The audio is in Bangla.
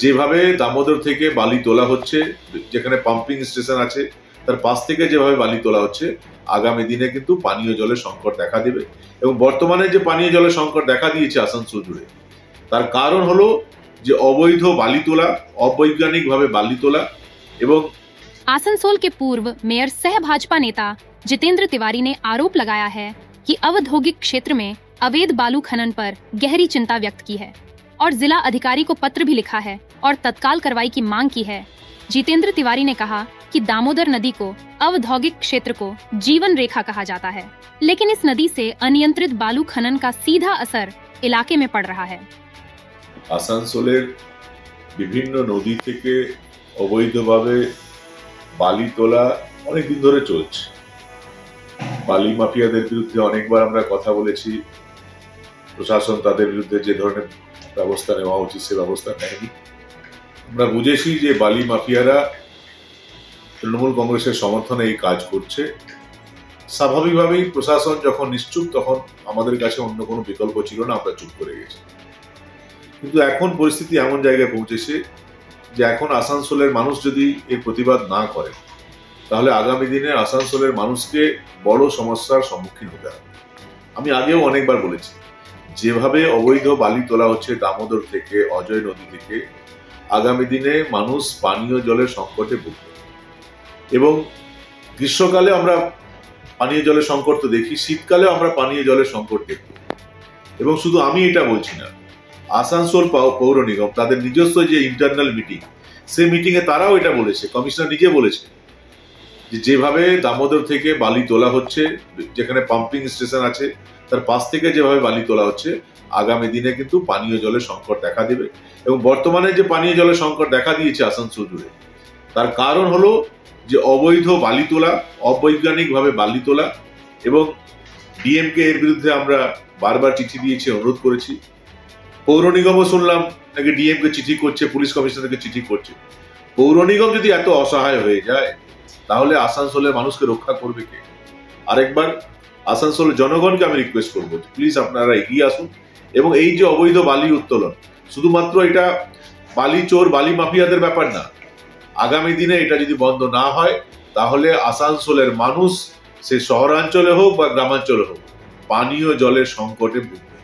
যেভাবে দামোদর থেকে বালি তোলা হচ্ছে, যেখানে পাম্পিং স্টেশন আছে তার পাশ থেকে যেভাবে বালি তোলা হচ্ছে, আগামী দিনে কিন্তু পানীয় জলের সংকট দেখা দেবে। এবং বর্তমানে যে পানীয় জলের সংকট দেখা দিয়েছে আসানসোল জুড়ে, তার কারণ হলো যে অবৈধ বালি তোলা, অবৈজ্ঞানিকভাবে বালি তোলা। এবং आसनसोल के पूर्व मेयर सह भाजपा नेता जितेंद्र तिवारी ने आरोप लगाया है कि औद्योगिक क्षेत्र में अवैध बालू खनन पर गहरी चिंता व्यक्त की है और जिला अधिकारी को पत्र भी लिखा है और तत्काल कार्रवाई की मांग की है। जितेंद्र तिवारी ने कहा कि दामोदर नदी को औद्योगिक क्षेत्र को जीवन रेखा कहा जाता है, लेकिन इस नदी से अनियंत्रित बालू खनन का सीधा असर इलाके में पड़ रहा है। আসানসোলের বিভিন্ন নদী থেকে অবৈধভাবে বালি তোলা অনেকদিন ধরে চলছে। বালি মাফিয়াদের বিরুদ্ধে অনেকবার আমরা কথা বলেছি, প্রশাসন তাদের বিরুদ্ধে যে ধরনের ব্যবস্থা নেওয়া উচিত সে ব্যবস্থা নেয়নি। আমরা বুঝেছি যে বালি মাফিয়ারা তৃণমূল কংগ্রেসের সমর্থনে এই কাজ করছে। স্বাভাবিকভাবেই প্রশাসন যখন নিশ্চুপ, তখন আমাদের কাছে অন্য কোনো বিকল্প ছিল না, আমরা চুপ করে গেছি। কিন্তু এখন পরিস্থিতি এমন জায়গায় পৌঁছেছে যে এখন আসানসোলের মানুষ যদি এর প্রতিবাদ না করে, তাহলে আগামী দিনে আসানসোলের মানুষকে বড় সমস্যার সম্মুখীন হতে হবে। আমি আগেও অনেকবার বলেছি, যেভাবে অবৈধ বালি তোলা হচ্ছে দামোদর থেকে, অজয় নদী থেকে, আগামী দিনে মানুষ পানীয় জলের সংকটে ভুগবে। এবং গ্রীষ্মকালে আমরা পানীয় জলের সংকট তো দেখি, শীতকালেও আমরা পানীয় জলের সংকট দেখব। এবং শুধু আমি এটা বলছি না, আসানসোল পৌর নিগম তাদের নিজস্ব যে ইন্টারনাল মিটিং, সেই মিটিংয়ে তারাও এটা বলেছে, কমিশনার নিজে বলেছে যে যেভাবে দামোদর থেকে বালি তোলা হচ্ছে, যেখানে পাম্পিং স্টেশন আছে তার পাশ থেকে যেভাবে বালি তোলা হচ্ছে, আগামী দিনে কিন্তু পানীয় জলের সংকট দেখা দেবে। এবং বর্তমানে যে পানীয় জলের সংকট দেখা দিয়েছে আসানসোল জুড়ে, তার কারণ হলো যে অবৈধ বালি তোলা, অবৈজ্ঞানিকভাবে বালি তোলা। এবং ডিএমকে এর বিরুদ্ধে আমরা বারবার চিঠি দিয়েছি, অনুরোধ করেছি। পৌর নিগমও শুনলাম নাকি ডিএমকে চিঠি করছে, পুলিশ কমিশনারকে চিঠি করছে। পৌর নিগম যদি এত অসহায় হয়ে যায়, তাহলে আসানসোলের মানুষকে রক্ষা করবে কে? আরেকবার আসানসোলের জনগণকে আমি রিকোয়েস্ট করবো, প্লিজ আপনারা এগিয়ে আসুন। এবং এই যে অবৈধ বালি উত্তোলন, শুধুমাত্র এটা বালি চোর, বালি মাফিয়াদের ব্যাপার না। আগামী দিনে এটা যদি বন্ধ না হয়, তাহলে আসানসোলের মানুষ, সে শহরাঞ্চলে হোক বা গ্রামাঞ্চলে হোক, পানীয় জলের সংকটে ভুগবে।